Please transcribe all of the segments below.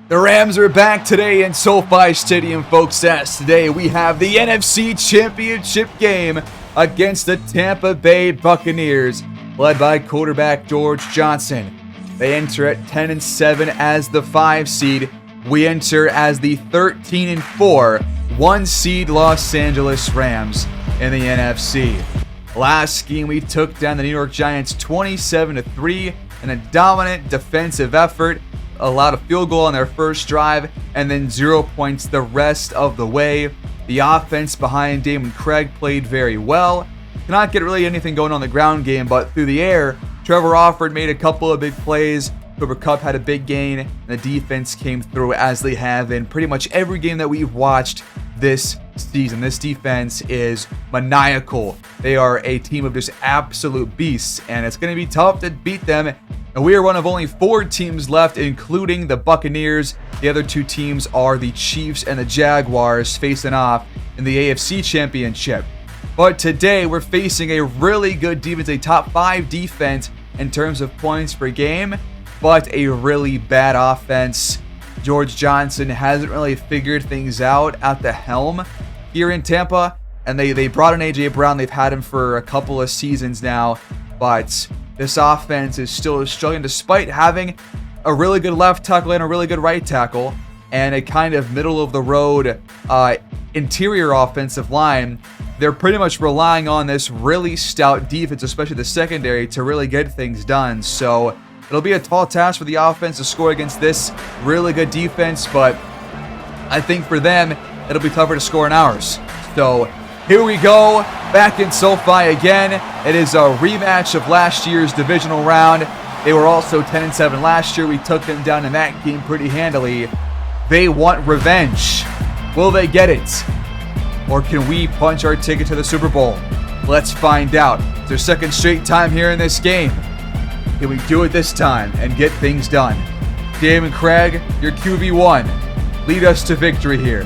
The Rams are back today in SoFi Stadium, folks, as today we have the NFC Championship game against the Tampa Bay Buccaneers, led by quarterback George Johnson. They enter at 10-7 as the 5 seed. We enter as the 13-4 1 seed Los Angeles Rams in the NFC. Last game we took down the New York Giants 27-3 in a dominant defensive effort. Allowed a field goal on their first drive and then 0 points the rest of the way. The offense behind Damon Craig played very well. Cannot get really anything going on the ground game, but through the air, Trevor Alford made a couple of big plays. Cooper Kupp had a big gain, and the defense came through as they have in pretty much every game that we've watched this season. This defense is maniacal. They are a team of just absolute beasts, and it's going to be tough to beat them. And we are one of only 4 teams left, including the Buccaneers. The other 2 teams are the Chiefs and the Jaguars facing off in the AFC Championship. But today we're facing a really good defense, a top 5 defense in terms of points per game, but a really bad offense. George Johnson hasn't really figured things out at the helm here in Tampa, and they brought in A.J. Brown. They've had him for a couple of seasons now, but this offense is still struggling despite having a really good left tackle and a really good right tackle and a kind of middle-of-the-road interior offensive line. They're pretty much relying on this really stout defense, especially the secondary, to really get things done. So it'll be a tall task for the offense to score against this really good defense, but I think for them, it'll be tougher to score in ours. So here we go, back in SoFi again. It is a rematch of last year's divisional round. They were also 10-7 last year. We took them down in that game pretty handily. They want revenge. Will they get it? Or can we punch our ticket to the Super Bowl? Let's find out. It's their second straight time here in this game. Can we do it this time and get things done? Damon Craig, your QB1. Lead us to victory here.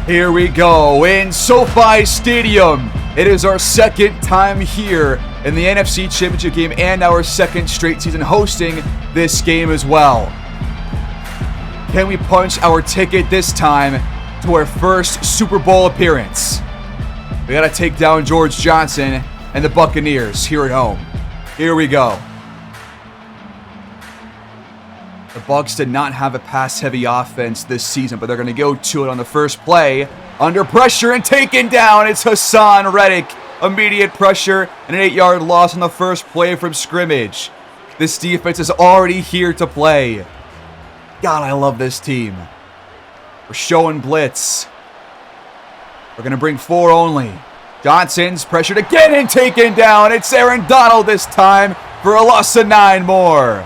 Here we go in SoFi Stadium. It is our second time here in the NFC Championship game and our second straight season hosting this game as well. Can we punch our ticket this time to our first Super Bowl appearance? We got to take down George Johnson and the Buccaneers here at home. Here we go. The Bucs did not have a pass-heavy offense this season, but they're going to go to it on the first play. Under pressure and taken down. It's Hassan Reddick. Immediate pressure and an 8-yard loss on the first play from scrimmage. This defense is already here to play. God, I love this team. We're showing blitz. We're going to bring 4 only. Johnson's pressured again and taken down. It's Aaron Donald this time for a loss of 9 more.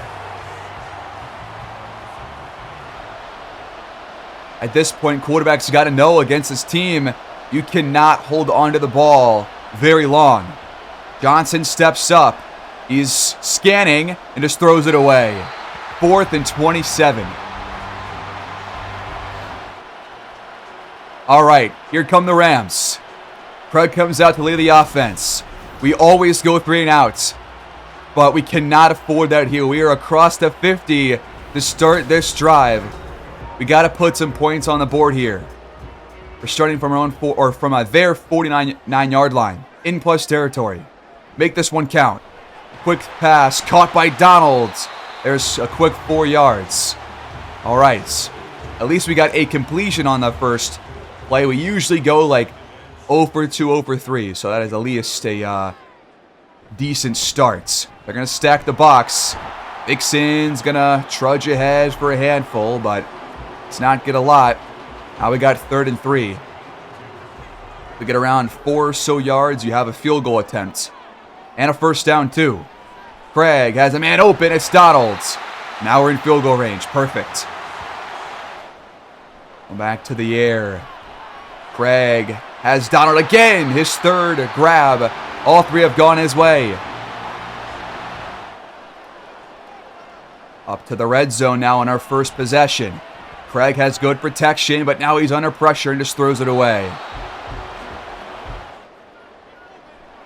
At this point, quarterbacks got to know against this team, you cannot hold on to the ball very long. Johnson steps up. He's scanning and just throws it away. 4th and 27. All right, here come the Rams. Craig comes out to lead the offense. We always go 3 and outs, but we cannot afford that here. We are across the 50 to start this drive. We got to put some points on the board here. We're starting from our own their 49-yard line in plus territory. Make this one count. Quick pass caught by Donald. There's a quick 4 yards. All right. At least we got a completion on the first play. We usually go like 0 for 2, 0 for 3. So that is at least a decent start. They're going to stack the box. Vixen's going to trudge ahead for a handful, but it's not get a lot. Now we got 3rd and 3. We get around 4 or so yards. You have a field goal attempt. And a first down too. Craig has a man open. It's Donald. Now we're in field goal range. Perfect. Back to the air. Craig has Donald again. His 3rd grab. All 3 have gone his way. Up to the red zone now on our first possession. Craig has good protection, but now he's under pressure and just throws it away.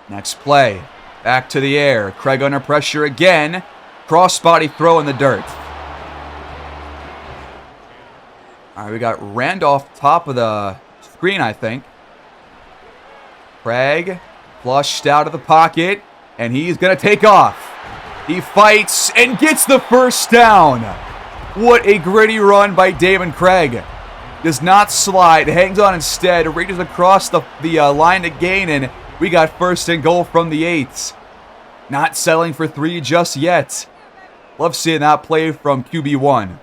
Next play. Back to the air. Craig under pressure again. Cross-body throw in the dirt. All right, we got Randolph top of the screen, I think. Craig flushed out of the pocket, and he's going to take off. He fights and gets the first down. What a gritty run by Damon Craig. Does not slide, hangs on instead, reaches across the line to gain, and we got first and goal from the 8. Not settling for 3 just yet. Love seeing that play from QB1.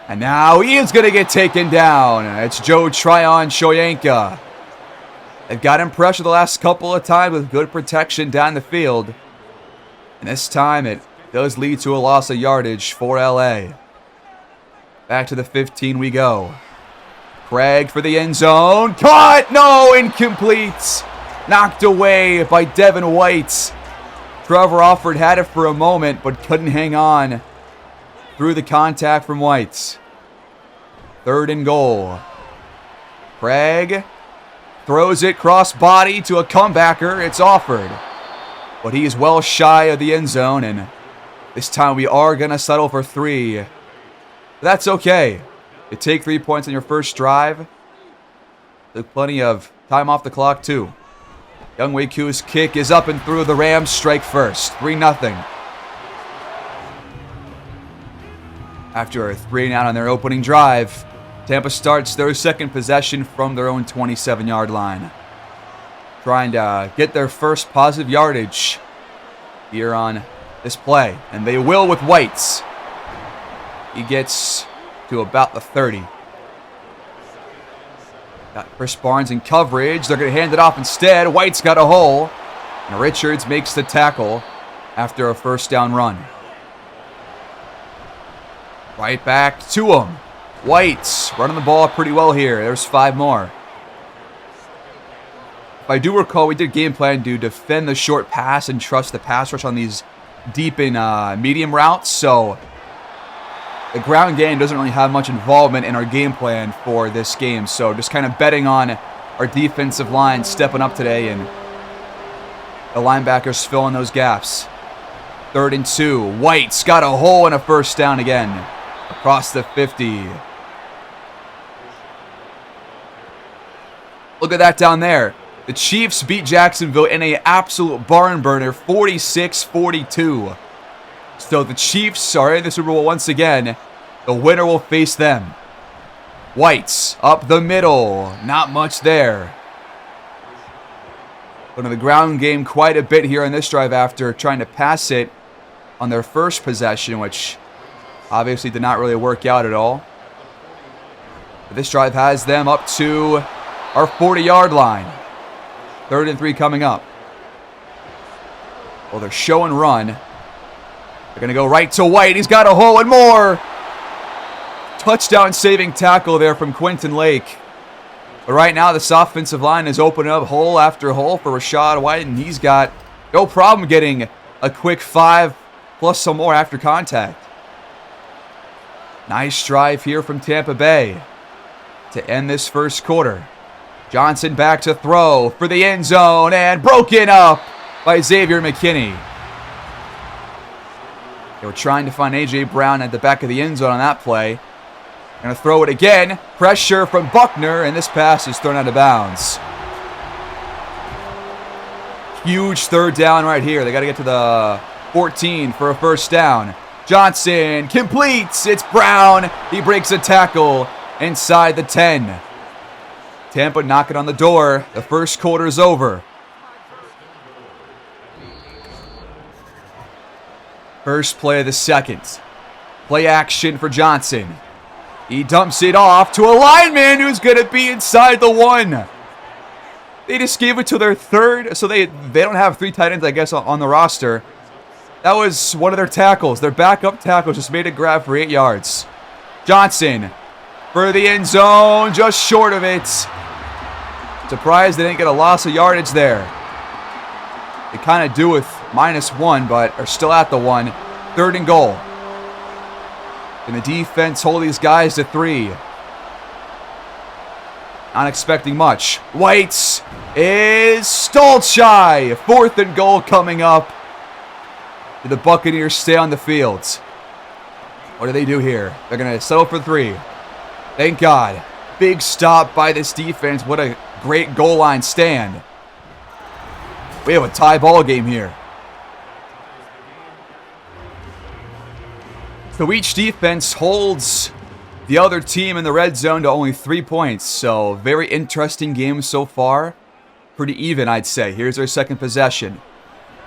And now he is going to get taken down. It's Joe Tryon Shoyanka. They've got him pressured the last couple of times with good protection down the field. And this time it does lead to a loss of yardage for LA. Back to the 15 we go. Craig for the end zone. Caught! No! Incomplete! Knocked away by Devin White. Trevor Alford had it for a moment, but couldn't hang on through the contact from White. 3rd and goal. Craig throws it cross-body to a comebacker. It's Alford. But he is well shy of the end zone, and this time we are going to settle for 3. That's okay. You take 3 points on your first drive. There's plenty of time off the clock, too. Younghoe Koo's kick is up and through. The Rams strike first. 3-0. After a 3-and-out on their opening drive, Tampa starts their second possession from their own 27-yard line. Trying to get their first positive yardage here on this play. And they will with White. He gets to about the 30. Got Chris Barnes in coverage. They're going to hand it off instead. White's got a hole. And Richards makes the tackle after a first down run. Right back to him. White running the ball pretty well here. There's 5 more. If I do recall, we did game plan to defend the short pass and trust the pass rush on these deep and medium routes. So the ground game doesn't really have much involvement in our game plan for this game. So just kind of betting on our defensive line stepping up today and the linebackers filling those gaps. 3rd and 2. White's got a hole and a first down again. Across the 50. Look at that down there. The Chiefs beat Jacksonville in an absolute barn burner, 46-42. So the Chiefs are in the Super Bowl once again. The winner will face them. White's up the middle. Not much there. Going to the ground game quite a bit here on this drive after trying to pass it on their first possession, which obviously did not really work out at all. But this drive has them up to our 40-yard line. 3rd and 3 coming up. Well, they're show and run. They're going to go right to White. He's got a hole and more. Touchdown saving tackle there from Quentin Lake. But right now, this offensive line is opening up hole after hole for Rachaad White, and he's got no problem getting a quick 5 plus some more after contact. Nice drive here from Tampa Bay to end this first quarter. Johnson back to throw for the end zone and broken up by Xavier McKinney. They were trying to find A.J. Brown at the back of the end zone on that play. Going to throw it again. Pressure from Buckner, and this pass is thrown out of bounds. Huge 3rd down right here. They got to get to the 14 for a first down. Johnson completes. It's Brown. He breaks a tackle inside the 10. Tampa knocking on the door. The first quarter is over. First play of the second. Play action for Johnson. He dumps it off to a lineman who's going to be inside the 1. They just gave it to their 3rd, so they don't have 3 tight ends, I guess, on the roster. That was one of their tackles. Their backup tackle just made a grab for 8 yards. Johnson for the end zone, just short of it. Surprised they didn't get a loss of yardage there. They kind of do with -1, but are still at the 1. 3rd and goal. And the defense hold these guys to 3. Not expecting much. White is stalled shy. 4th and goal coming up. The Buccaneers stay on the field. What do they do here? They're going to settle for 3. Thank God. Big stop by this defense. What a great goal line stand. We have a tie ball game here. So each defense holds the other team in the red zone to only 3 points. So very interesting game so far. Pretty even, I'd say. Here's our second possession.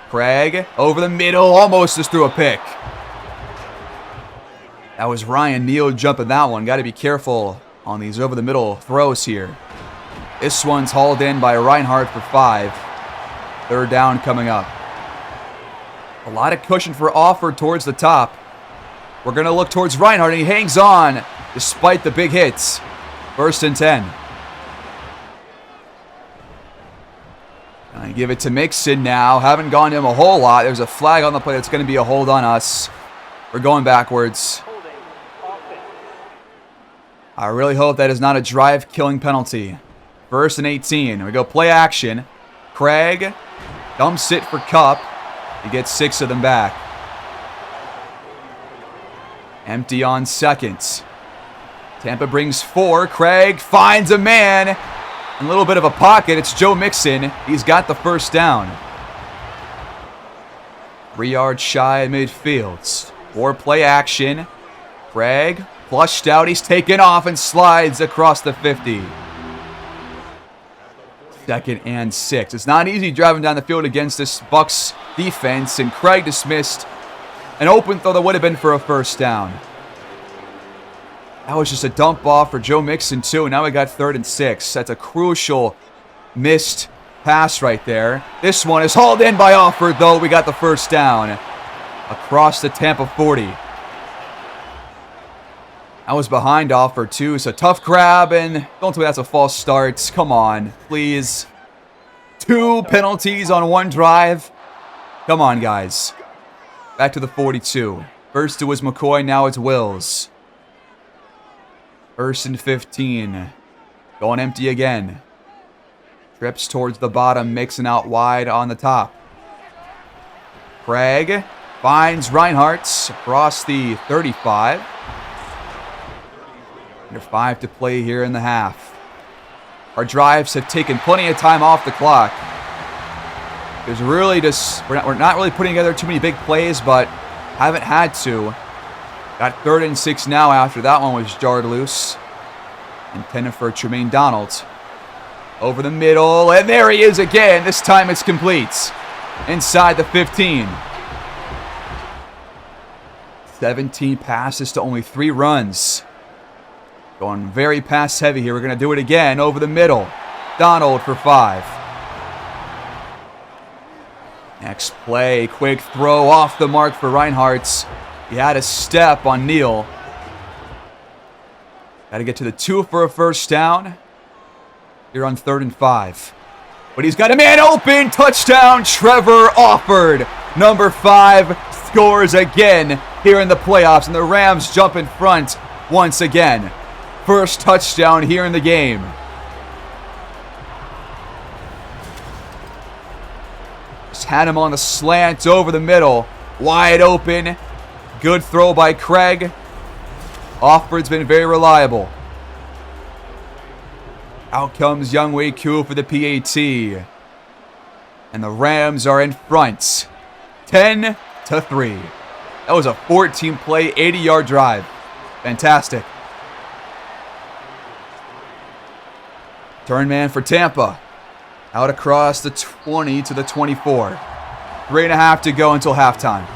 Craig over the middle, almost just threw a pick. That was Ryan Neal jumping that one. Got to be careful on these over the middle throws here. This one's hauled in by Reinhardt for 5. Third down coming up. A lot of cushion for Offord towards the top. We're going to look towards Reinhardt, and he hangs on despite the big hits. 1st and 10. I give it to Mixon now. Haven't gone to him a whole lot. There's a flag on the play. That's going to be a hold on us. We're going backwards. I really hope that is not a drive-killing penalty. 1st and 18. We go play action. Craig dumps it for Kupp. He gets 6 of them back. Empty on 2nd. Tampa brings 4. Craig finds a man. In a little bit of a pocket. It's Joe Mixon. He's got the 1st down. 3 yards shy of midfield. 4 play action. Craig flushed out. He's taken off and slides across the 50. 2nd and 6. It's not easy driving down the field against this Bucs defense, and Craig dismissed an open throw that would have been for a 1st down. That was just a dump off for Joe Mixon too. Now we got 3rd and 6. That's a crucial missed pass right there. This one is hauled in by Offord though. We got the 1st down across the Tampa 40. I was behind Offord too, so tough grab, and don't tell me that's a false start. Come on, please. 2 penalties on 1 drive. Come on, guys. Back to the 42. First it was McCoy, now it's Wills. 1st and 15. Going empty again. Trips towards the bottom, mixing out wide on the top. Craig finds Reinhardt across the 35. Under 5 to play here in the half. Our drives have taken plenty of time off the clock. There's really just we're not really putting together too many big plays, but haven't had to. Got 3rd and 6 now after that one was jarred loose. Intended for Tremaine Donald. Over the middle, and there he is again. This time it's complete. Inside the 15. 17 passes to only 3 runs. Going very pass heavy here. We're going to do it again over the middle. Donald for 5. Next play, quick throw off the mark for Reinhardt. He had a step on Neal. Got to get to the 2 for a 1st down. Here on 3rd and 5. But he's got a man open. Touchdown, Trevor Offord. Number 5 scores again here in the playoffs. And the Rams jump in front once again. 1st touchdown here in the game. Just had him on the slant over the middle. Wide open. Good throw by Craig. Offord's been very reliable. Out comes Younghoe Koo for the PAT. And the Rams are in front. 10-3. That was a 14-play, 80-yard drive. Fantastic. Turn man for Tampa. Out across the 20 to the 24. 3.5 to go until halftime.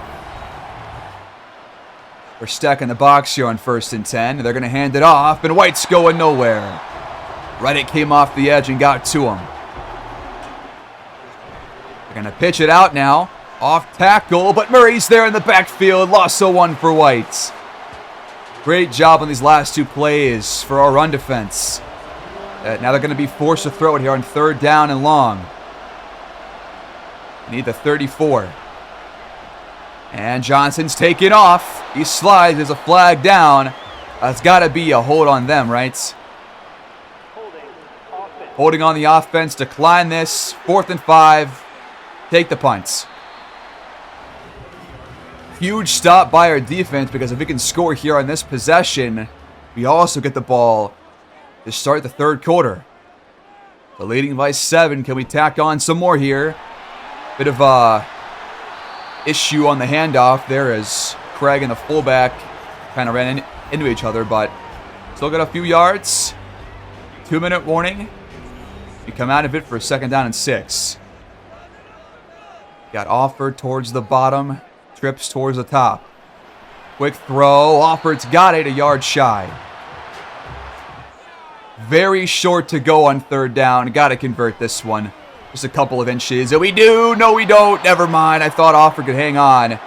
They're stacking the box here on 1st and 10. They're going to hand it off, and White's going nowhere. Reddick came off the edge and got to him. They're going to pitch it out now. Off tackle, but Murray's there in the backfield. Lost the 1 for White. Great job on these last 2 plays for our run defense. Now they're going to be forced to throw it here on 3rd down and long. Need the 34. And Johnson's taken off. He slides. There's a flag down. It's got to be a hold on them, right? Holding on the offense. Decline this. 4th and 5. Take the punts. Huge stop by our defense, because if we can score here on this possession, We also get the ball to start the third quarter. So leading by 7. Can we tack on some more here? Bit of a issue on the handoff there as Craig and the fullback kind of ran into each other, but still got a few yards. 2-minute warning. We come out of it for a 2nd down and 6. Got Offord towards the bottom, trips towards the top. Quick throw. Offord's got it, a yard shy. Very short to go on 3rd down. Got to convert this one. Just a couple of inches. And we do. No, we don't. Never mind. I thought Offord could hang on.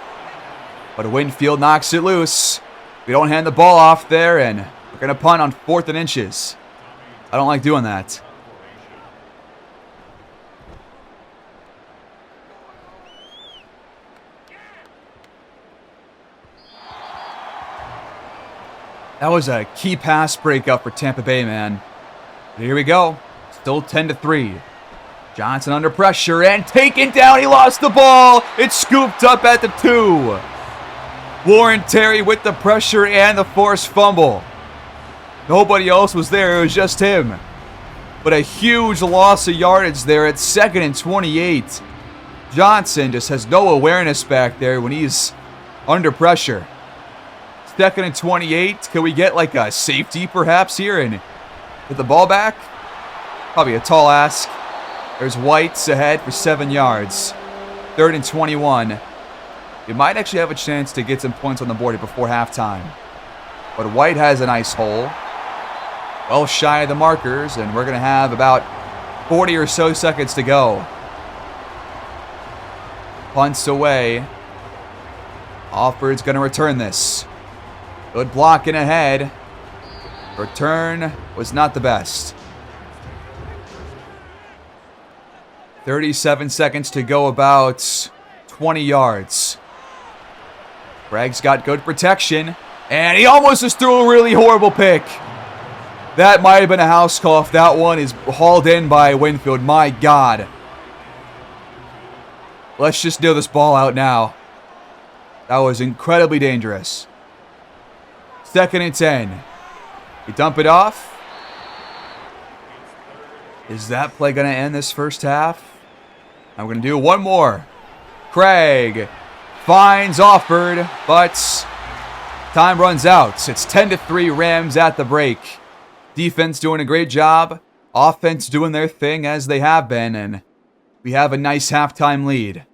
But Winfield knocks it loose. We don't hand the ball off there, and we're going to punt on 4th and inches. I don't like doing that. That was a key pass breakup for Tampa Bay, man. But here we go. Still 10-3. Johnson under pressure and taken down. He lost the ball. It's scooped up at the 2. Warren Terry with the pressure and the forced fumble. Nobody else was there. It was just him. But a huge loss of yardage there at 2nd and 28. Johnson just has no awareness back there when he's under pressure. 2nd and 28. Can we get like a safety perhaps here and get the ball back? Probably a tall ask. There's White's ahead for 7 yards. 3rd and 21. We might actually have a chance to get some points on the board before halftime. But White has a nice hole. Well shy of the markers, and we're going to have about 40 or so seconds to go. Punts away. Offord's going to return this. Good blocking ahead. Return was not the best. 37 seconds to go, about 20 yards. Bragg's got good protection, and he almost just threw a really horrible pick. That might have been a house call if that one is hauled in by Winfield. My God. Let's just deal this ball out now. That was incredibly dangerous. 2nd and 10. We dump it off. Is that play going to end this first half? I'm going to do one more. Craig finds Offord, but time runs out. It's 10-3 Rams at the break. Defense doing a great job. Offense doing their thing as they have been, and we have a nice halftime lead.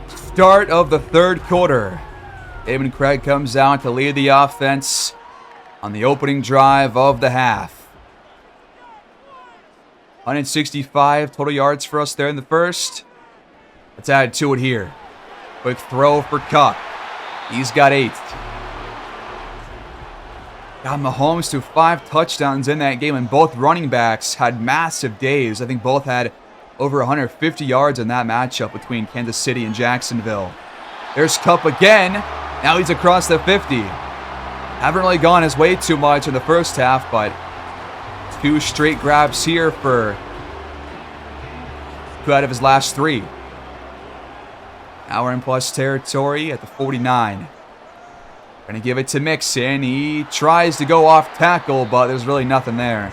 Start of the third quarter. David Craig comes out to lead the offense on the opening drive of the half. 165 total yards for us there in the first. Let's add to it here. Quick throw for Cup. He's got 8. Got Mahomes to 5 touchdowns in that game, and both running backs had massive days. I think both had over 150 yards in that matchup between Kansas City and Jacksonville. There's Cup again. Now he's across the 50. Haven't really gone his way too much in the first half, but 2 straight grabs here for 2 out of his last 3. Now we're in plus territory at the 49. Gonna give it to Mixon. He tries to go off tackle, but there's really nothing there.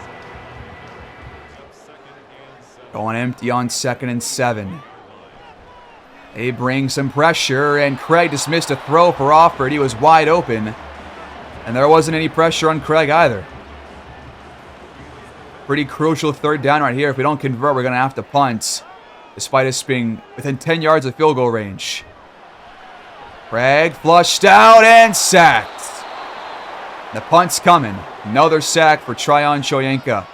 Going empty on 2nd and 7. They bring some pressure, and Craig just missed a throw for Offord. He was wide open, and there wasn't any pressure on Craig either. Pretty crucial 3rd down right here. If we don't convert, we're going to have to punt, despite us being within 10 yards of field goal range. Craig flushed out and sacked. The punt's coming. Another sack for Tryon Shoyinka.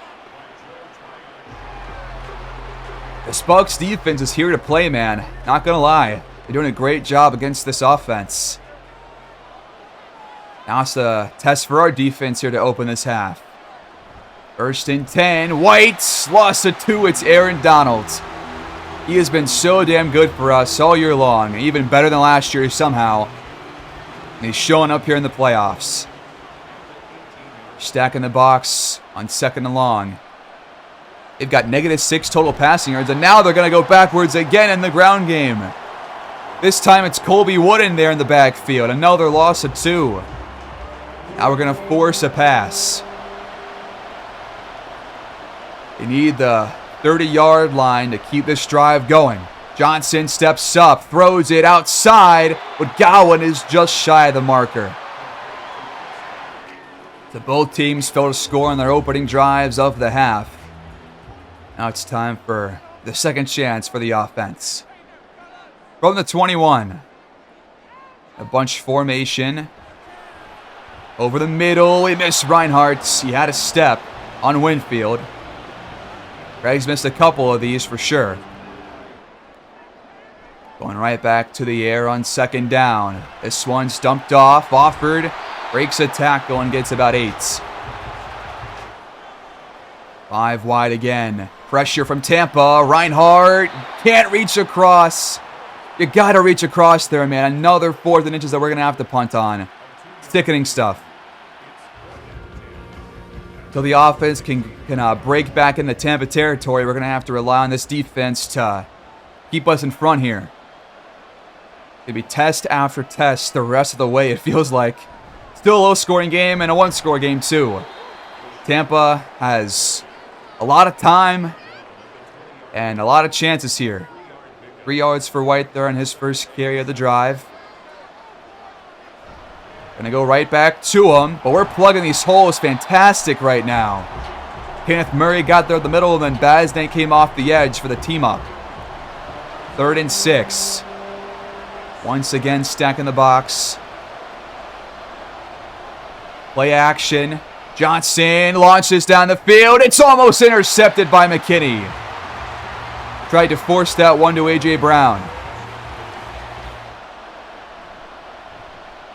The Bucs defense is here to play, man. Not going to lie. They're doing a great job against this offense. Now it's a test for our defense here to open this half. 1st and 10. White lost to 2. It's Aaron Donald. He has been so damn good for us all year long. Even better than last year somehow. And he's showing up here in the playoffs. Stacking the box on 2nd and long. They've got -6 total passing yards, and now they're going to go backwards again in the ground game. This time it's Colby Wooden there in the backfield. Another loss of 2. Now we're going to force a pass. They need the 30-yard line to keep this drive going. Johnson steps up, throws it outside, but Gowan is just shy of the marker. So both teams failed to score on their opening drives of the half. Now it's time for the second chance for the offense. From the 21. A bunch formation. Over the middle, he missed Reinhardt. He had a step on Winfield. Greg's missed a couple of these for sure. Going right back to the air on second down. This one's dumped off. Offered. Breaks a tackle and gets about 8. 5 wide again. Pressure from Tampa. Reinhardt can't reach across. You got to reach across there, man. Another 4th and inches that we're going to have to punt on. Sickening stuff. Till the offense can break back into Tampa territory, we're going to have to rely on this defense to keep us in front here. It'll be test after test the rest of the way, it feels like. Still a low-scoring game and a one-score game, too. Tampa has a lot of time and a lot of chances here. 3 yards for White there on his first carry of the drive. Gonna go right back to him, but we're plugging these holes fantastic right now. Kenneth Murray got there in the middle, and then Bazdan came off the edge for the team up. 3rd and 6. Once again, stacking the box. Play action. Johnson launches down the field. It's almost intercepted by McKinney. Tried to force that one to A.J. Brown.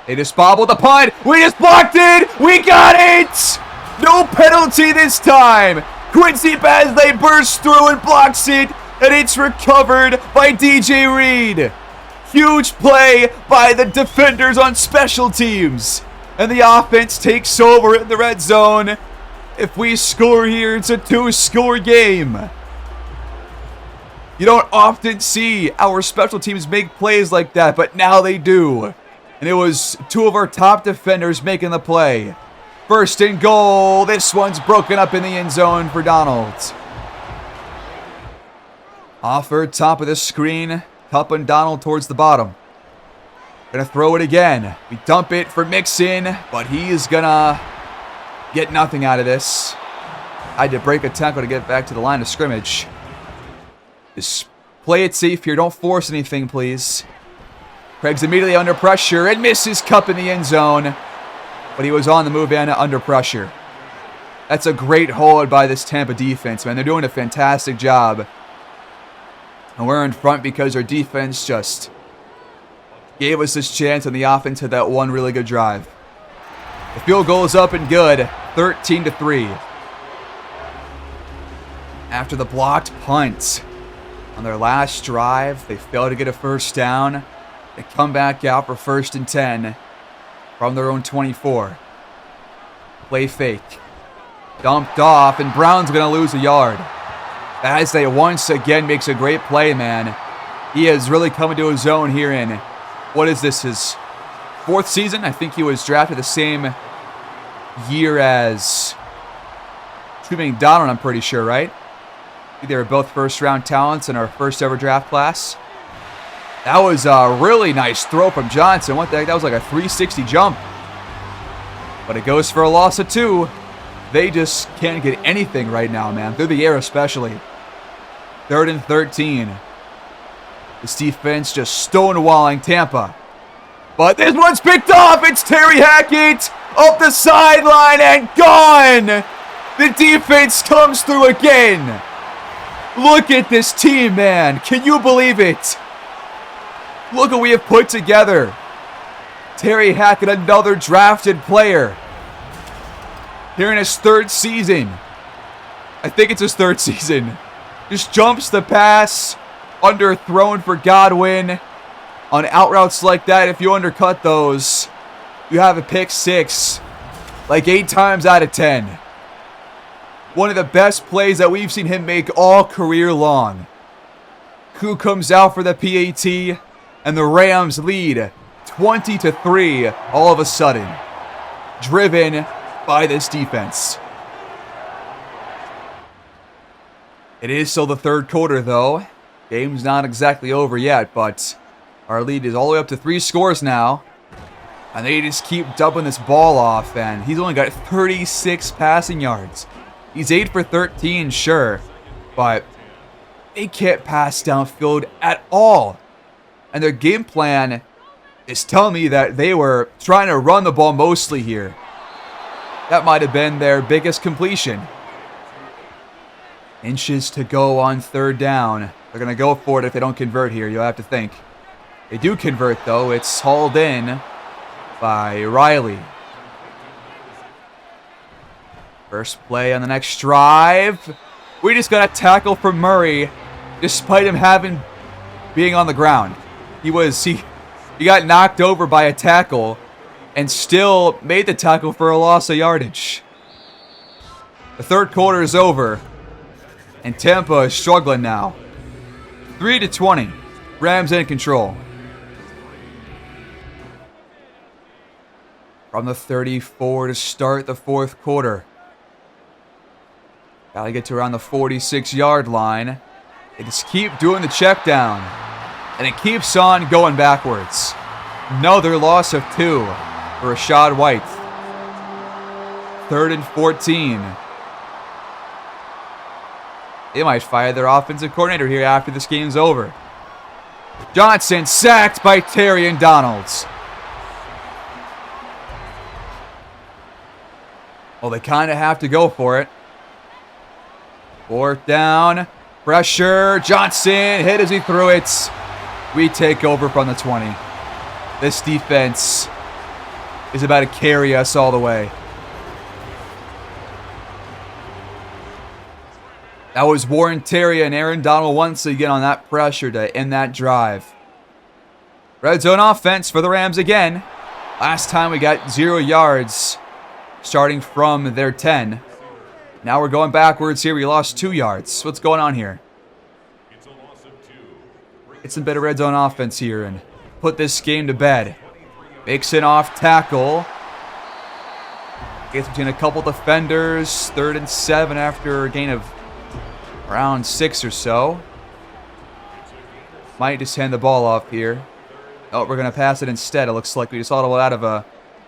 They just bobbled the punt. We just blocked it. We got it. No penalty this time. Quincy Bazley bursts through and blocks it. And it's recovered by DJ Reed. Huge play by the defenders on special teams. And the offense takes over in the red zone. If we score here, it's a 2-score game. You don't often see our special teams make plays like that, but now they do. And it was 2 of our top defenders making the play. 1st and goal. This one's broken up in the end zone for Donald. Offered top of the screen. Cup and Donald towards the bottom. Gonna throw it again. We dump it for Mixon, but he is gonna get nothing out of this. I had to break a tackle to get back to the line of scrimmage. Just play it safe here. Don't force anything, please. Craig's immediately under pressure and misses Cup in the end zone. But he was on the move and under pressure. That's a great hold by this Tampa defense, man. They're doing a fantastic job. And we're in front because our defense just gave us this chance, and the offense had that one really good drive. The field goal is up and good, 13-3. After the blocked punt on their last drive, they failed to get a first down. They come back out for 1st and 10 from their own 24. Play fake. Dumped off, and Brown's going to lose a yard. As they once again makes a great play, man. He is really coming to his own here in, what is this, his 4th season? I think he was drafted the same year as Truman McDonald, I'm pretty sure, right? They were both first-round talents in our first ever draft class. That was a really nice throw from Johnson. What the heck? That was like a 360 jump. But it goes for a loss of 2. They just can't get anything right now, man. Through the air especially. 3rd and 13. This defense just stonewalling Tampa. But this one's picked off. It's Terry Hackett up the sideline and gone. The defense comes through again. Look at this team, man. Can you believe it? Look what we have put together. Terry Hackett, another drafted player. Here in his 3rd season. I think it's his 3rd season. Just jumps the pass. Underthrown for Godwin. On out routes like that, if you undercut those, you have a pick 6. Like 8 times out of 10. One of the best plays that we've seen him make all career long. Who comes out for the PAT? And the Rams lead 20-3 all of a sudden. Driven by this defense. It is still the third quarter, though. Game's not exactly over yet, but our lead is all the way up to 3 scores now. And they just keep dumping this ball off, and he's only got 36 passing yards. He's 8 for 13, sure, but they can't pass downfield at all. And their game plan is telling me that they were trying to run the ball mostly here. That might have been their biggest completion. Inches to go on third down. They're going to go for it if they don't convert here, you'll have to think. They do convert, though. It's hauled in by Riley. First play on the next drive. We just got a tackle from Murray, despite him being on the ground. He got knocked over by a tackle and still made the tackle for a loss of yardage. The third quarter is over, and Tampa is struggling now. 3-20. Rams in control. From the 34 to start the fourth quarter. Gotta get to around the 46-yard line. They just keep doing the check down. And it keeps on going backwards. Another loss of 2 for Rashad White. 3rd and 14. They might fire their offensive coordinator here after this game's over. Johnson sacked by Terry and Donalds. Well, they kind of have to go for it. 4th down. Pressure. Johnson hit as he threw it. We take over from the 20. This defense is about to carry us all the way. That was Warren Terry and Aaron Donald once again on that pressure to end that drive. Red zone offense for the Rams again. Last time we got 0 yards starting from their 10. Now we're going backwards here. We lost 2 yards. What's going on here? Get some better red zone offense here and put this game to bed. Makes an off tackle. Gets between a couple defenders. 3rd and 7 after a gain of around 6 or so. Might just hand the ball off here. Oh, we're going to pass it instead. It looks like we just audibled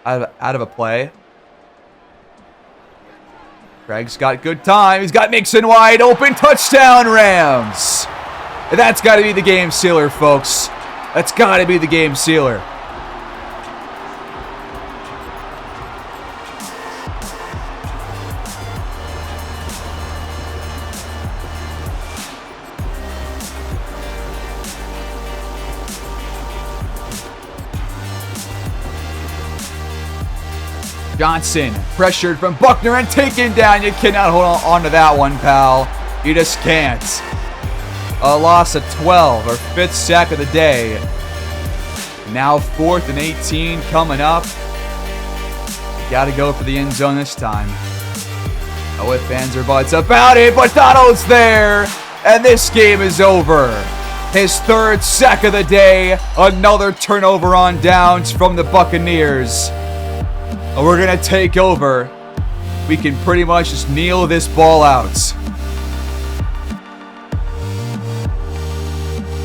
out of a play. Craig's got good time. He's got Mixon wide open. Touchdown, Rams. That's got to be the game sealer, folks. That's got to be the game sealer. Johnson pressured from Buckner and taken down. You cannot hold on to that one, pal. You just can't. A loss of 12, or 5th sack of the day. Now 4th and 18 coming up. Got to go for the end zone this time. No ifs, ands, or buts about it, but Donald's there, and this game is over. His 3rd sack of the day. Another turnover on downs from the Buccaneers. And we're going to take over. We can pretty much just kneel this ball out.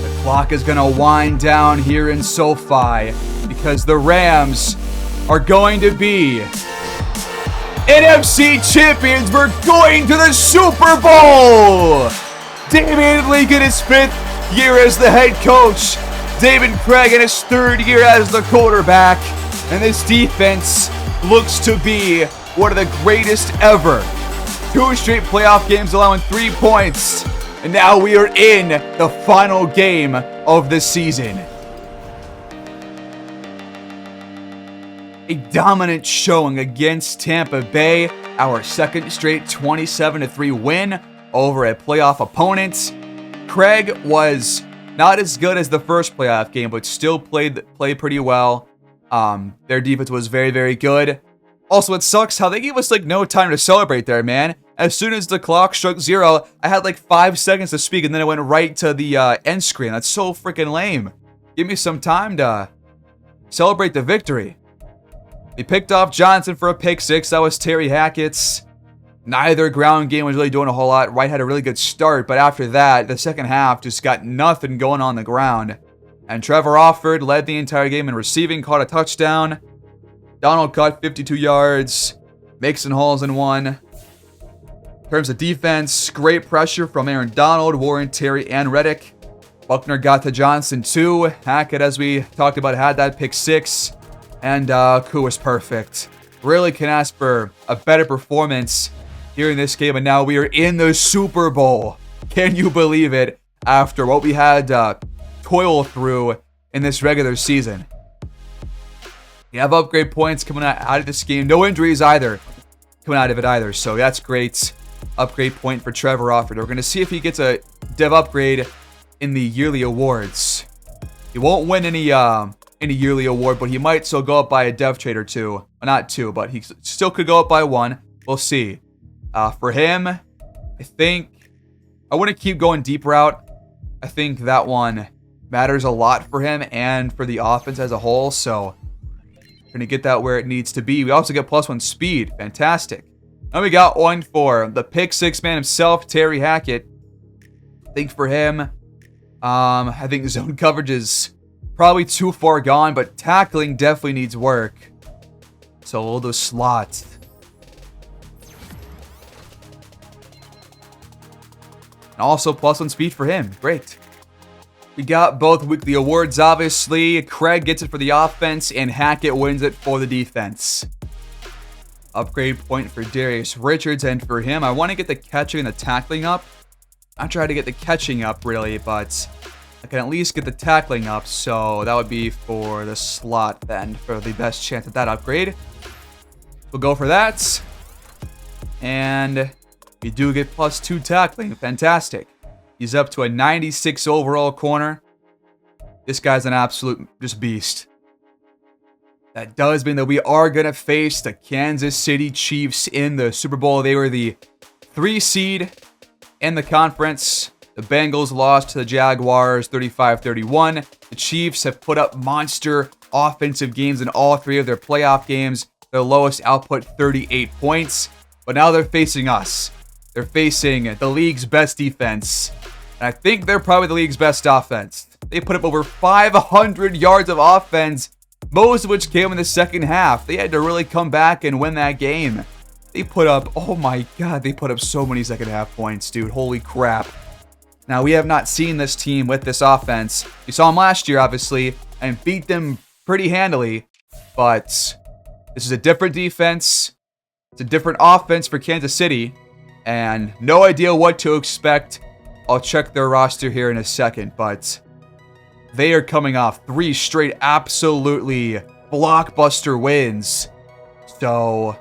The clock is going to wind down here in SoFi because the Rams are going to be NFC champions. We're going to the Super Bowl. Damian Leak in his 5th year as the head coach. David Craig in his 3rd year as the quarterback. And this defense looks to be one of the greatest ever. 2 straight playoff games allowing 3 points. And now we are in the final game of the season. A dominant showing against Tampa Bay. Our 2nd straight 27-3 win over a playoff opponent. Craig was not as good as the first playoff game, but still played pretty well. Their defense was very, very good. Also, it sucks how they gave us no time to celebrate there, man. As soon as the clock struck 0, I had 5 seconds to speak, and then it went right to the end screen. That's so freaking lame. give me some time to celebrate the victory. He picked off Johnson for a pick six. That was Terry Hackett's. Neither ground game was really doing a whole lot. Wright had a really good start, but after that, the second half just got nothing going on the ground. And Trevor Offord led the entire game in receiving, caught a touchdown. Donald caught 52 yards. Mixon hauls in one. In terms of defense, great pressure from Aaron Donald, Warren, Terry, and Reddick. Buckner got to Johnson too. Hackett, as we talked about, had that pick six. And Koo was perfect. Really can ask for a better performance here in this game. And now we are in the Super Bowl. Can you believe it? After what we had toil through in this regular season. You have upgrade points coming out of this game. No injuries either coming out of it either. So that's great. Upgrade point for Trevor Offord. We're going to see if he gets a dev upgrade in the yearly awards. He won't win any yearly award, but he might still go up by a dev trade or two. Well, not two, but he still could go up by one. We'll see. For him, I think I want to keep going deep route. I think that one matters a lot for him and for the offense as a whole. So we're going to get that where it needs to be. We also get +1 speed. Fantastic. And we got one for the pick six man himself, Terry Hackett. I think for him, I think zone coverage is probably too far gone, but tackling definitely needs work. So we'll do slot. And also +1 speed for him. Great. We got both weekly awards, obviously. Craig gets it for the offense, and Hackett wins it for the defense. Upgrade point for Darius Richards, and for him, I want to get the catching and the tackling up. I tried to get the catching up, really, but I can at least get the tackling up, so that would be for the slot then, for the best chance at that upgrade. We'll go for that. And we do get +2 tackling. Fantastic. He's up to a 96 overall corner. This guy's an absolute just beast. That does mean that we are going to face the Kansas City Chiefs in the Super Bowl. They were the 3 seed in the conference. The Bengals lost to the Jaguars 35-31. The Chiefs have put up monster offensive games in all 3 of their playoff games. Their lowest output, 38 points. But now they're facing us. They're facing the league's best defense. And I think they're probably the league's best offense. They put up over 500 yards of offense, most of which came in the second half. They had to really come back and win that game. They put up, oh my god, they put up so many second half points, dude. Holy crap. Now, we have not seen this team with this offense. We saw them last year, obviously, and beat them pretty handily. But this is a different defense. It's a different offense for Kansas City. And no idea what to expect. I'll check their roster here in a second, but they are coming off 3 straight absolutely blockbuster wins. So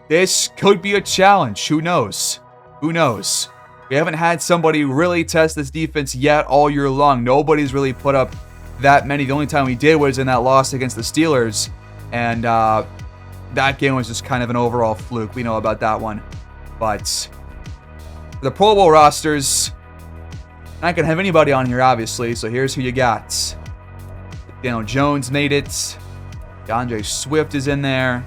this could be a challenge. Who knows? Who knows? We haven't had somebody really test this defense yet all year long. Nobody's really put up that many. The only time we did was in that loss against the Steelers. And that game was just kind of an overall fluke. We know about that one. But the Pro Bowl rosters, not going to have anybody on here, obviously. So here's who you got. Daniel Jones made it. DeAndre Swift is in there.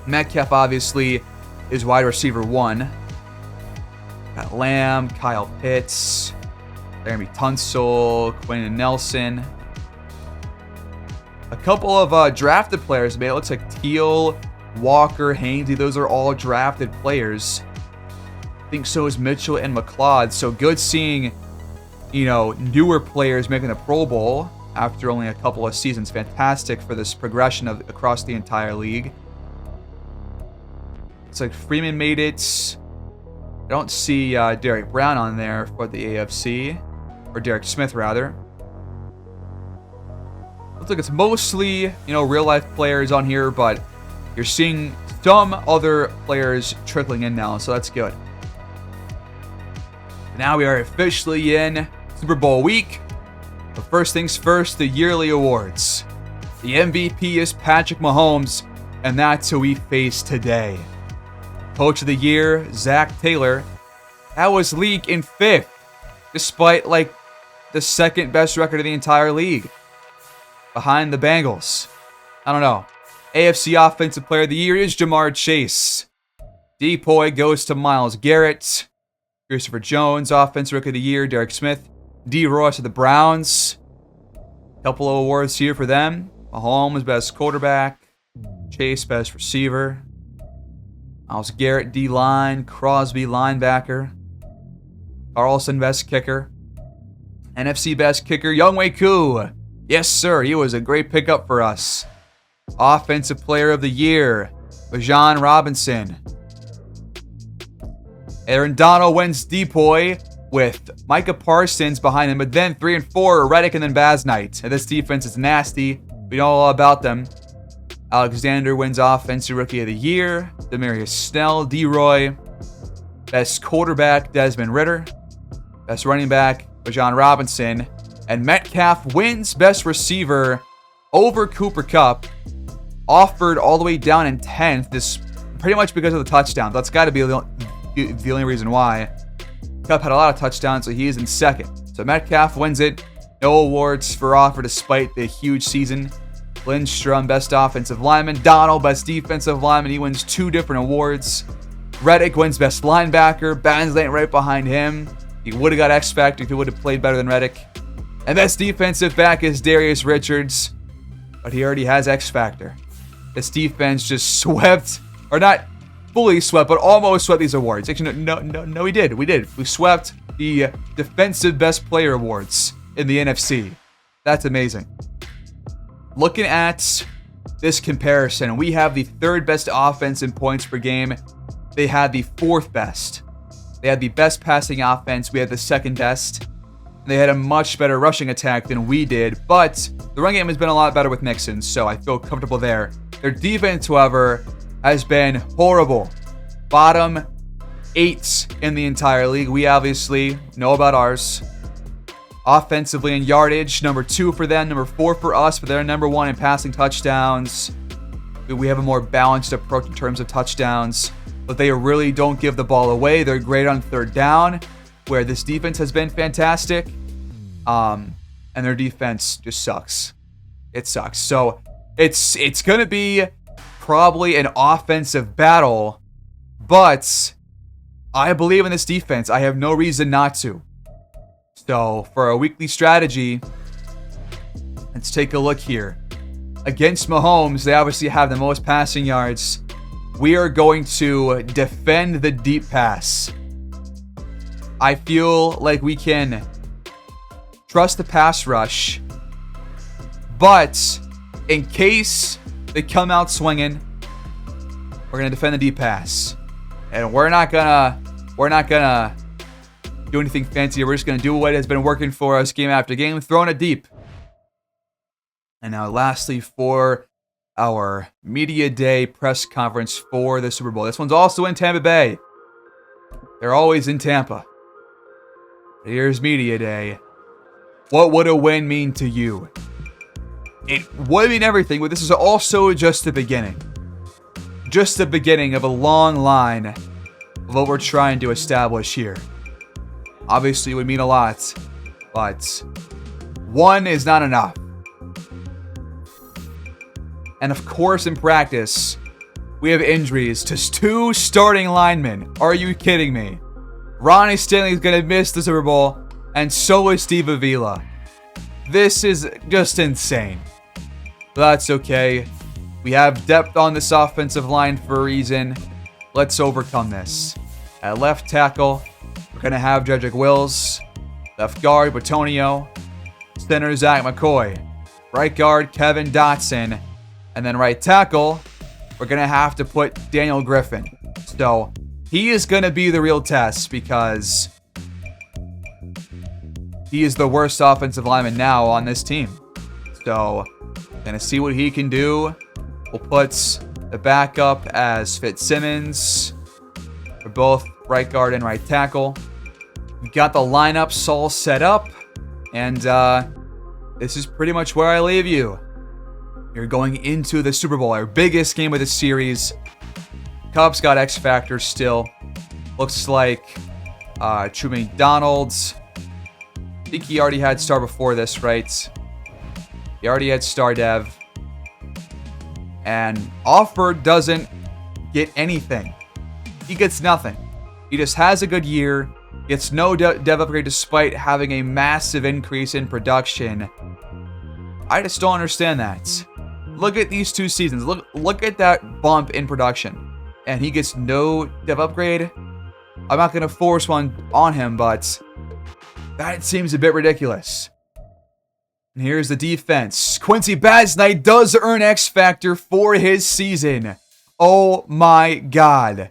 Metcalf, obviously, is wide receiver 1. Got Lamb, Kyle Pitts, Jeremy Tunsil, Quentin Nelson. A couple of drafted players, man. It looks like Teal, Walker, Hainsey. Those are all drafted players. I think so is Mitchell and McLeod. So good seeing, newer players making the Pro Bowl after only a couple of seasons. Fantastic for this progression across the entire league. It's like Freeman made it. I don't see Derek Brown on there for the AFC. Or Derek Smith, rather. Looks like it's mostly, real-life players on here, but you're seeing some other players trickling in now, so that's good. Now we are officially in Super Bowl week. But first things first, the yearly awards. The MVP is Patrick Mahomes, and that's who we face today. Coach of the Year, Zach Taylor. That was Leak in 5th, despite, the the second best record in the entire league, behind the Bengals. I don't know. AFC Offensive Player of the Year is Jamar Chase. Depoy goes to Myles Garrett. Christopher Jones, Offensive Rookie of the Year, Derek Smith. D. Ross of the Browns. Couple of awards here for them. Mahomes, best quarterback. Chase, best receiver. Myles Garrett, D-line. Crosby, linebacker. Carlson, best kicker. NFC best kicker, Younghoe Koo. Yes, sir, he was a great pickup for us. Offensive Player of the Year, Bijan Robinson. Aaron Donald wins Depoy with Micah Parsons behind him, but then 3 and 4, Reddick and then Baz Knight. And this defense is nasty. We know all about them. Alexander wins Offensive Rookie of the Year. Demarius Snell, D-Roy. Best quarterback, Desmond Ridder. Best running back, Bijan Robinson. And Metcalf wins Best Receiver over Cooper Kupp. Offered all the way down in 10th. This pretty much because of the touchdowns. That's got to be the only reason why. Kupp had a lot of touchdowns, so he is in second. So Metcalf wins it. No awards for offer despite the huge season. Lindstrom, best offensive lineman. Donald, best defensive lineman. He wins 2 different awards. Reddick wins best linebacker. Bansley right behind him. He would have got X Factor if he would have played better than Reddick. And best defensive back is Darius Richards. But he already has X Factor. This defense just swept, or not fully swept, but almost swept these awards. Actually, no, we did. We swept the defensive best player awards in the NFC. That's amazing. Looking at this comparison, we have the 3rd best offense in points per game. They had the 4th best. They had the best passing offense. We had the 2nd best. They had a much better rushing attack than we did, but the run game has been a lot better with Mixon, so I feel comfortable there. Their defense, however, has been horrible. Bottom 8 in the entire league. We obviously know about ours. Offensively in yardage, number 2 for them, number 4 for us, but they're number 1 in passing touchdowns. We have a more balanced approach in terms of touchdowns, but they really don't give the ball away. They're great on 3rd down, where this defense has been fantastic, and their defense just sucks. It sucks. So it's going to be probably an offensive battle, but I believe in this defense. I have no reason not to. So for a weekly strategy, let's take a look here. Against Mahomes, they obviously have the most passing yards. We are going to defend the deep pass. I feel like we can trust the pass rush, but in case they come out swinging, we're gonna defend the deep pass, and we're not gonna do anything fancy. We're just gonna do what has been working for us game after game, throwing it deep. And now, lastly, for our media day press conference for the Super Bowl, this one's also in Tampa Bay. They're always in Tampa. Here's media day. What would a win mean to you? It would mean everything, but this is also just the beginning. Just the beginning of a long line of what we're trying to establish here. Obviously, it would mean a lot, but 1 is not enough. And of course, in practice, we have injuries to 2 starting linemen. Are you kidding me? Ronnie Stanley is going to miss the Super Bowl, and so is Steve Avila. This is just insane. But that's okay. We have depth on this offensive line for a reason. Let's overcome this. At left tackle, we're going to have Jedrick Wills. Left guard, Batonio. Center, Zach McCoy. Right guard, Kevin Dotson. And then right tackle, we're going to have to put Daniel Griffin. So he is going to be the real test because he is the worst offensive lineman now on this team. So going to see what he can do. We'll put the backup as Fitzsimmons. We're both right guard and right tackle. We got the lineups all set up. And this is pretty much where I leave you. You're going into the Super Bowl, our biggest game of the series. Cubs got X Factor still. Looks like True McDonald's I think he already had star before this, right? He already had star dev. And Offer doesn't get anything. He gets nothing. He just has a good year, gets no dev upgrade despite having a massive increase in production. I just don't understand that. Look at these 2 seasons. Look at that bump in production. And he gets no dev upgrade. I'm not going to force one on him, but that seems a bit ridiculous. And here's the defense. Quincy Basnight does earn X Factor for his season. Oh my god.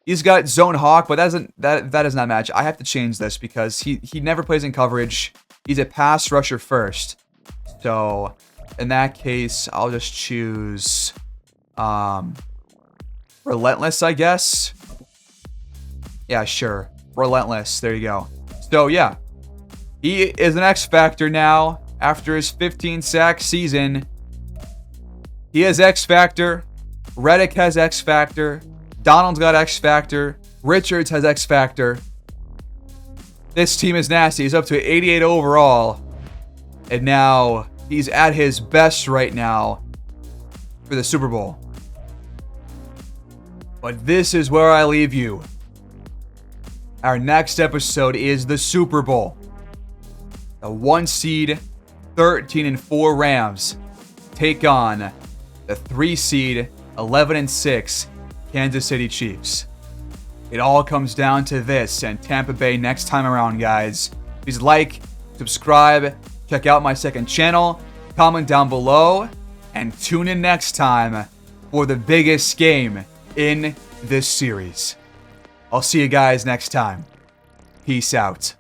He's got Zone Hawk, but that does not match. I have to change this because he never plays in coverage. He's a pass rusher first. So, in that case, I'll just choose Relentless, I guess. Yeah, sure. Relentless. There you go. So, yeah. He is an X Factor now after his 15-sack season. He has X Factor. Reddick has X Factor. Donald's got X Factor. Richards has X Factor. This team is nasty. He's up to 88 overall. And now he's at his best right now for the Super Bowl. But this is where I leave you. Our next episode is the Super Bowl. The 1 seed, 13-4 Rams take on the 3 seed, 11-6 Kansas City Chiefs. It all comes down to this and Tampa Bay next time around, guys. Please like, subscribe, check out my second channel, comment down below, and tune in next time for the biggest game in this series. I'll see you guys next time. Peace out.